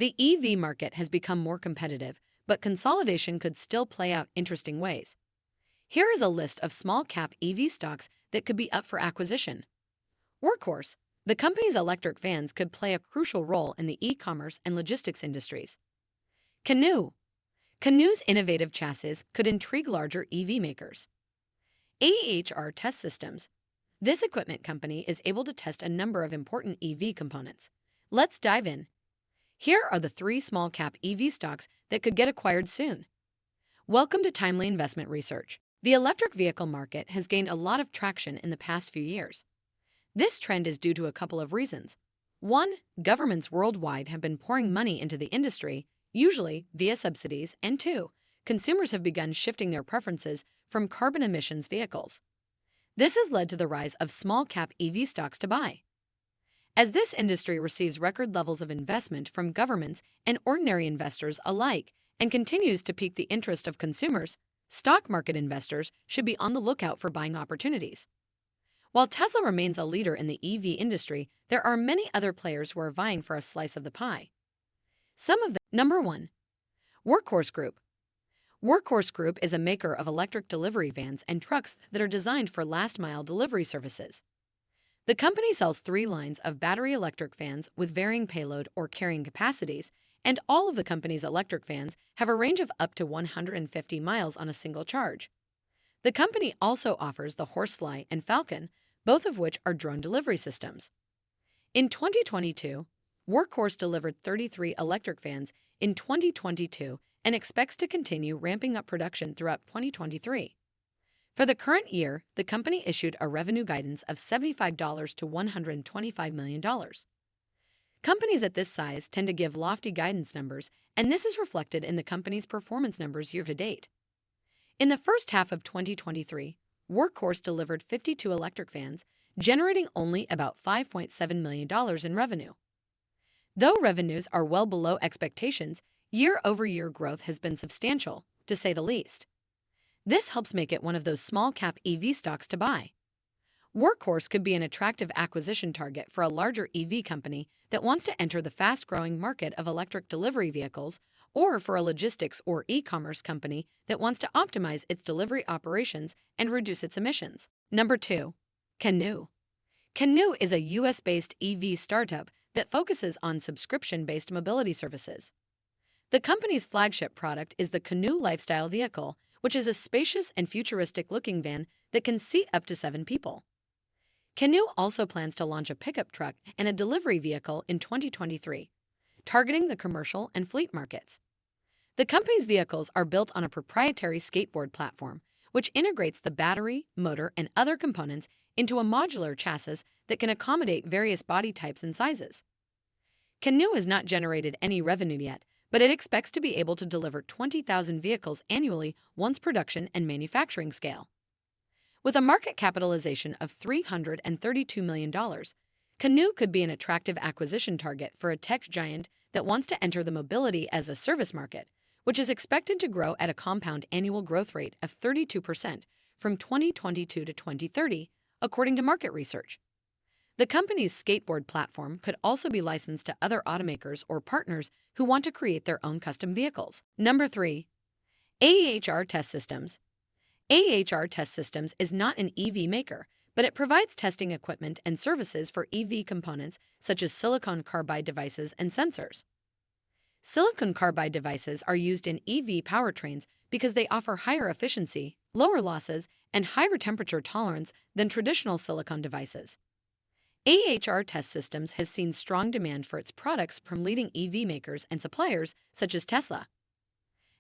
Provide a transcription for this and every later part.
The EV market has become more competitive, but consolidation could still play out interesting ways. Here is a list of small-cap EV stocks that could be up for acquisition. Workhorse. The company's electric vans could play a crucial role in the e-commerce and logistics industries. Canoo. Canoo's innovative chassis could intrigue larger EV makers. AHR Test Systems. This equipment company is able to test a number of important EV components. Let's dive in. Here are the 3 small-cap EV stocks that could get acquired soon. Welcome to Timely Investment Research. The electric vehicle market has gained a lot of traction in the past few years. This trend is due to a couple of reasons. 1. Governments worldwide have been pouring money into the industry, usually via subsidies, and 2. Consumers have begun shifting their preferences from carbon emissions vehicles. This has led to the rise of small-cap EV stocks to buy. As this industry receives record levels of investment from governments and ordinary investors alike and continues to pique the interest of consumers, stock market investors should be on the lookout for buying opportunities. While Tesla remains a leader in the EV industry, there are many other players who are vying for a slice of the pie. Some of them. Number 1. Workhorse Group. Workhorse Group is a maker of electric delivery vans and trucks that are designed for last-mile delivery services. The company sells 3 lines of battery electric vans with varying payload or carrying capacities, and all of the company's electric vans have a range of up to 150 miles on a single charge. The company also offers the Horsefly and Falcon, both of which are drone delivery systems. In 2022, Workhorse delivered 33 electric vans in 2022 and expects to continue ramping up production throughout 2023. For the current year, the company issued a revenue guidance of $75 to $125 million. Companies at this size tend to give lofty guidance numbers, and this is reflected in the company's performance numbers year to date. In the first half of 2023, Workhorse delivered 52 electric vans, generating only about $5.7 million in revenue. Though revenues are well below expectations, year-over-year growth has been substantial, to say the least. This helps make it one of those small-cap EV stocks to buy. Workhorse could be an attractive acquisition target for a larger EV company that wants to enter the fast-growing market of electric delivery vehicles, or for a logistics or e-commerce company that wants to optimize its delivery operations and reduce its emissions. Number 2. Canoo. Canoo is a US-based EV startup that focuses on subscription-based mobility services. The company's flagship product is the Canoo Lifestyle Vehicle, which is a spacious and futuristic-looking van that can seat up to 7 people. Canoo also plans to launch a pickup truck and a delivery vehicle in 2023, targeting the commercial and fleet markets. The company's vehicles are built on a proprietary skateboard platform, which integrates the battery, motor, and other components into a modular chassis that can accommodate various body types and sizes. Canoo has not generated any revenue yet, but it expects to be able to deliver 20,000 vehicles annually once production and manufacturing scale. With a market capitalization of $332 million, Canoo could be an attractive acquisition target for a tech giant that wants to enter the mobility-as-a-service market, which is expected to grow at a compound annual growth rate of 32% from 2022 to 2030, according to market research. The company's skateboard platform could also be licensed to other automakers or partners who want to create their own custom vehicles. Number 3. AHR Test Systems. AHR Test Systems is not an EV maker, but it provides testing equipment and services for EV components such as silicon carbide devices and sensors. Silicon carbide devices are used in EV powertrains because they offer higher efficiency, lower losses, and higher temperature tolerance than traditional silicon devices. AHR Test Systems has seen strong demand for its products from leading EV makers and suppliers such as Tesla.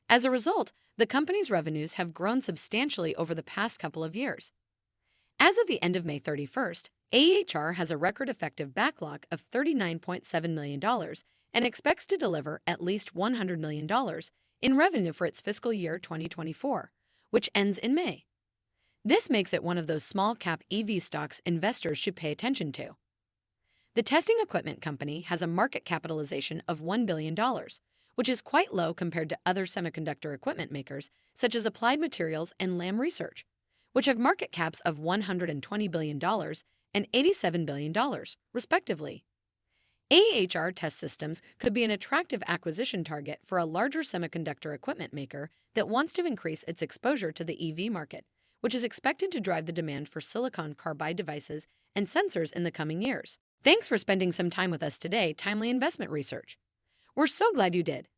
As a result, the company's revenues have grown substantially over the past couple of years. As of the end of May 31st, AHR has a record effective backlog of $39.7 million and expects to deliver at least $100 million in revenue for its fiscal year 2024, which ends in May. This makes it one of those small-cap EV stocks investors should pay attention to. The testing equipment company has a market capitalization of $1 billion, which is quite low compared to other semiconductor equipment makers such as Applied Materials and Lam Research, which have market caps of $120 billion and $87 billion, respectively. AHR test systems could be an attractive acquisition target for a larger semiconductor equipment maker that wants to increase its exposure to the EV market, which is expected to drive the demand for silicon carbide devices and sensors in the coming years. Thanks for spending some time with us today, Timely Investment Research. We're so glad you did.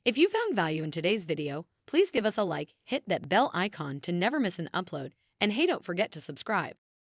If you found value in today's video, please give us a like, hit that bell icon to never miss an upload, and hey, don't forget to subscribe.